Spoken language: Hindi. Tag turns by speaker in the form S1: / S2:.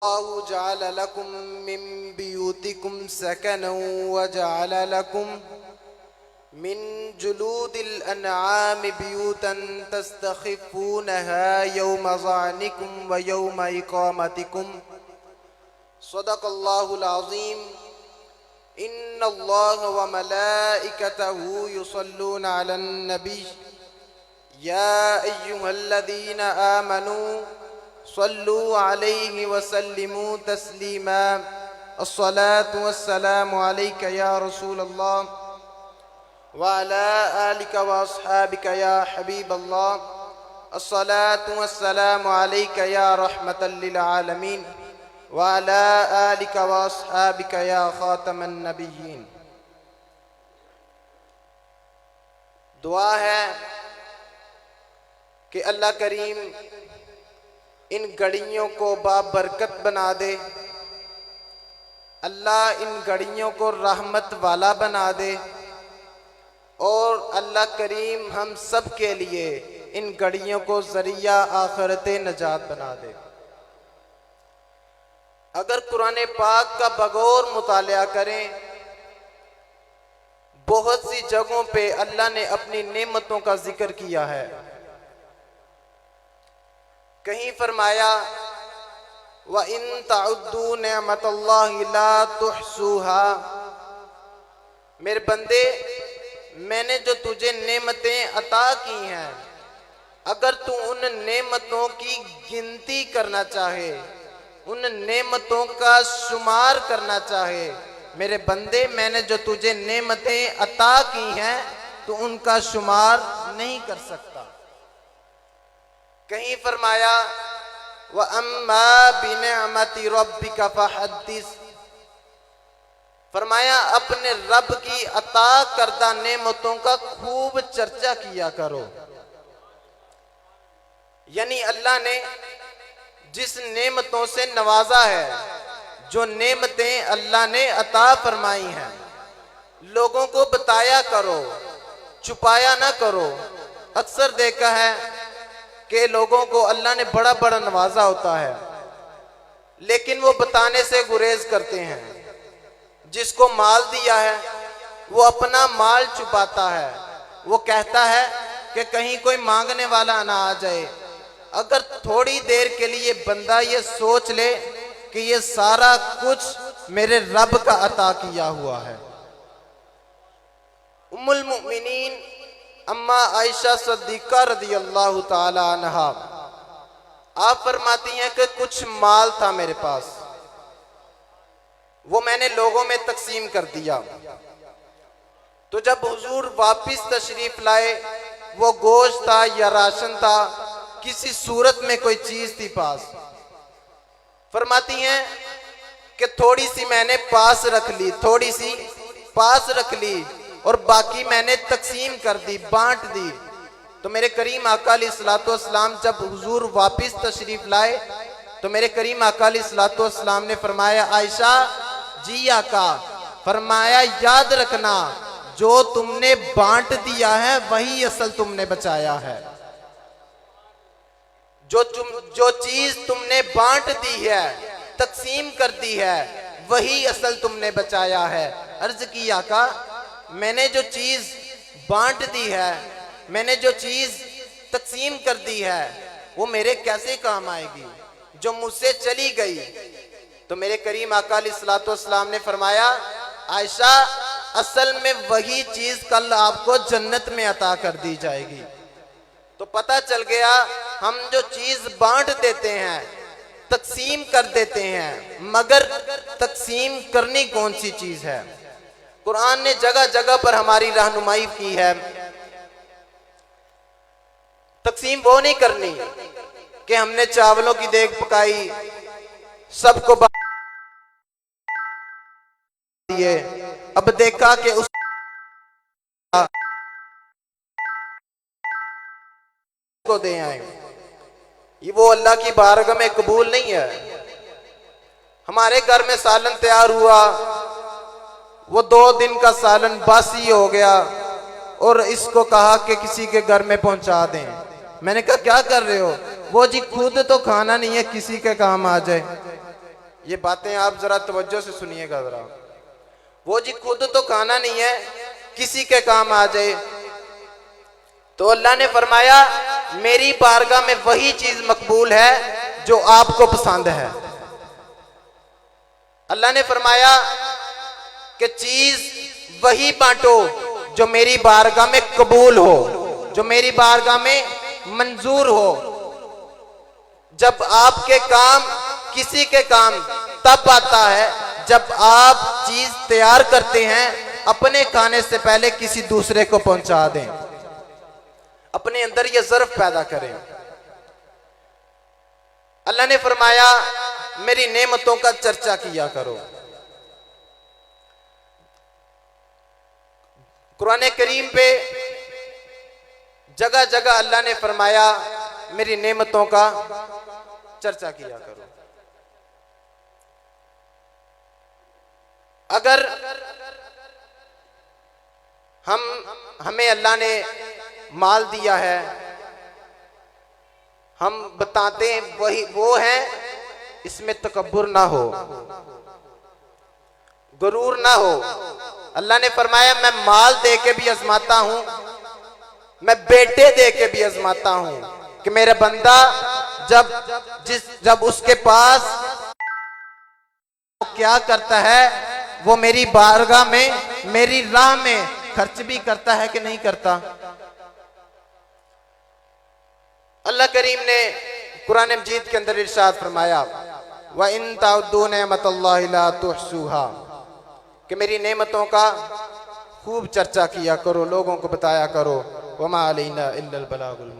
S1: अल्लाहु जअल लकुम मिन बियूतिकुम सकनन व जअल लकुम मिन जुलूदिल अनआम बियूतन तस्तखिफूनहा यौम ज़ानिकुम व यौम इक़ामतिकुम सदक़ल्लाहुल अज़ीम। इन्नल्लाह व मलाइकतहु युसल्लूना अलन नबी या अय्युहल्लज़ीना आमनू सल्लु अलैहि वसल्लिमू तस्लीमा। अस्सलातु वस्सलामु अलैका या रसूलल्लाह व अला आलिका व अस्हाबिका या हबीबल्लाह। अस्सलातु वस्सलामु अलैका या रहमतल लिल आलमीन व अला आलिका व अस्हाबिका या खातमन नबिय्यीन। दुआ है कि अल्लाह करीम इन घड़ियों को बाबरकत बना दे, अल्लाह इन घड़ियों को रहमत वाला बना दे और अल्लाह करीम हम सब के लिए इन घड़ियों को ज़रिया आखिरत नजात बना दे। अगर कुरान पाक का बगौर मुतालिया करें, बहुत सी जगहों पे अल्लाह ने अपनी नेमतों का जिक्र किया है। कहीं फरमाया व इन तउद्दू नेमतल्लाहि ला तुहसूहा, मेरे बंदे मैंने जो तुझे नेमतें अता की हैं, अगर तू उन नेमतों की गिनती करना चाहे, उन नेमतों का शुमार करना चाहे, मेरे बंदे मैंने जो तुझे नेमतें अता की हैं तो उनका शुमार नहीं कर सकता। कहीं फरमाया व अम्मा बिनिअमति रब्बिका फहद्दिस, फरमाया अपने रब की अता करदा नेमतों का खूब चर्चा किया करो। यानी अल्लाह ने जिस नेमतों से नवाजा है, जो नेमतें अल्लाह ने अता फरमाई हैं, लोगों को बताया करो, छुपाया ना करो। अक्सर देखा है कि लोगों को अल्लाह ने बड़ा बड़ा नवाजा होता है, लेकिन वो बताने से गुरेज करते हैं। जिसको माल दिया है वो अपना माल छुपाता है, वो कहता है कि कहीं कोई मांगने वाला ना आ जाए। अगर थोड़ी देर के लिए बंदा ये सोच ले कि ये सारा कुछ मेरे रब का अता किया हुआ है। उम्मुल मुमिनीन अम्मा आयशा सिद्दीक़ा रज़ियल्लाहु ताला अन्हा आप फरमाती हैं कि कुछ माल था मेरे पास, वो मैंने लोगों में तकसीम कर दिया। तो जब हुजूर वापिस तशरीफ लाए, वो गोश्त था या राशन था, किसी सूरत में कोई चीज थी पास, फरमाती हैं कि थोड़ी सी मैंने पास रख ली, थोड़ी सी पास रख ली और बाकी मैंने तकसीम कर दी, बांट दी। तो मेरे करीम आका अलैहिस्सलातु वस्सलाम जब हुजूर वापिस तशरीफ लाए तो मेरे करीम आका अलैहिस्सलातु वस्सलाम ने फरमाया, आयशा जी आका, फरमाया याद रखना जो तुमने बांट दिया है वही असल तुमने बचाया है। जो चीज तुमने बांट दी है, तकसीम कर दी है, वही असल तुमने बचाया है। अर्ज की आका, मैंने जो चीज बांट दी है, मैंने जो चीज तकसीम कर दी है, वो मेरे कैसे काम आएगी? जो मुझसे चली गई। तो मेरे करीम आका अलैहिस्सलातु वस्सलाम ने फरमाया, आयशा असल में वही चीज कल आपको जन्नत में अता कर दी जाएगी। तो पता चल गया हम जो चीज बांट देते हैं, तकसीम कर देते हैं, मगर तकसीम करनी कौन सी चीज है? कुरान ने जगह जगह पर हमारी रहनुमाई की है। तकसीम वो नहीं करनी कि हमने चावलों की देग पकाई, सबको दिए, अब देखा कि उस को दे आए, ये वो अल्लाह की बारगाह में कबूल नहीं है। हमारे घर में सालन तैयार हुआ, वो 2 दिन का सालन बासी हो गया और इसको कहा कि किसी के घर में पहुंचा दें। मैंने कहा क्या कर रहे हो? वो जी खुद तो खाना नहीं है, किसी के काम आ जाए। ये बातें आप जरा तवज्जो से सुनिएगा जरा। वो जी खुद तो खाना नहीं है, किसी के काम आ जाए। तो अल्लाह ने फरमाया मेरी बारगाह में वही चीज मकबूल है जो आपको पसंद है। अल्लाह ने फरमाया कि चीज वही बांटो जो मेरी बारगाह में कबूल हो, जो मेरी बारगाह में मंजूर हो। जब आपके काम किसी के काम तब आता है जब आप चीज तैयार करते हैं, अपने खाने से पहले किसी दूसरे को पहुंचा दें, अपने अंदर यह ज़र्फ पैदा करें। अल्लाह ने फरमाया मेरी नेमतों का चर्चा किया करो। कुरान करीम पे जगह जगह अल्लाह ने फरमाया मेरी नेमतों का चर्चा किया करो। अगर हमें अल्लाह ने माल दिया है, हम बताते हैं वही वो है, इसमें तकब्बुर ना हो, गुरूर ना हो। अल्लाह ने फरमाया मैं माल दे के भी आजमाता हूं, मैं बेटे दे के भी आजमाता हूं कि मेरा बंदा जब उसके पास क्या करता है, वो मेरी बारगाह में मेरी राह में खर्च भी करता है कि नहीं करता। अल्लाह करीम ने कुरान मजीद के अंदर इरशाद फरमाया व इन ताउद्दू नेमतल्लाहि ला तुहसूहा, कि मेरी नेमतों का खूब चर्चा किया करो, लोगों को बताया करो। वमा अलैना इल्लल बलागुल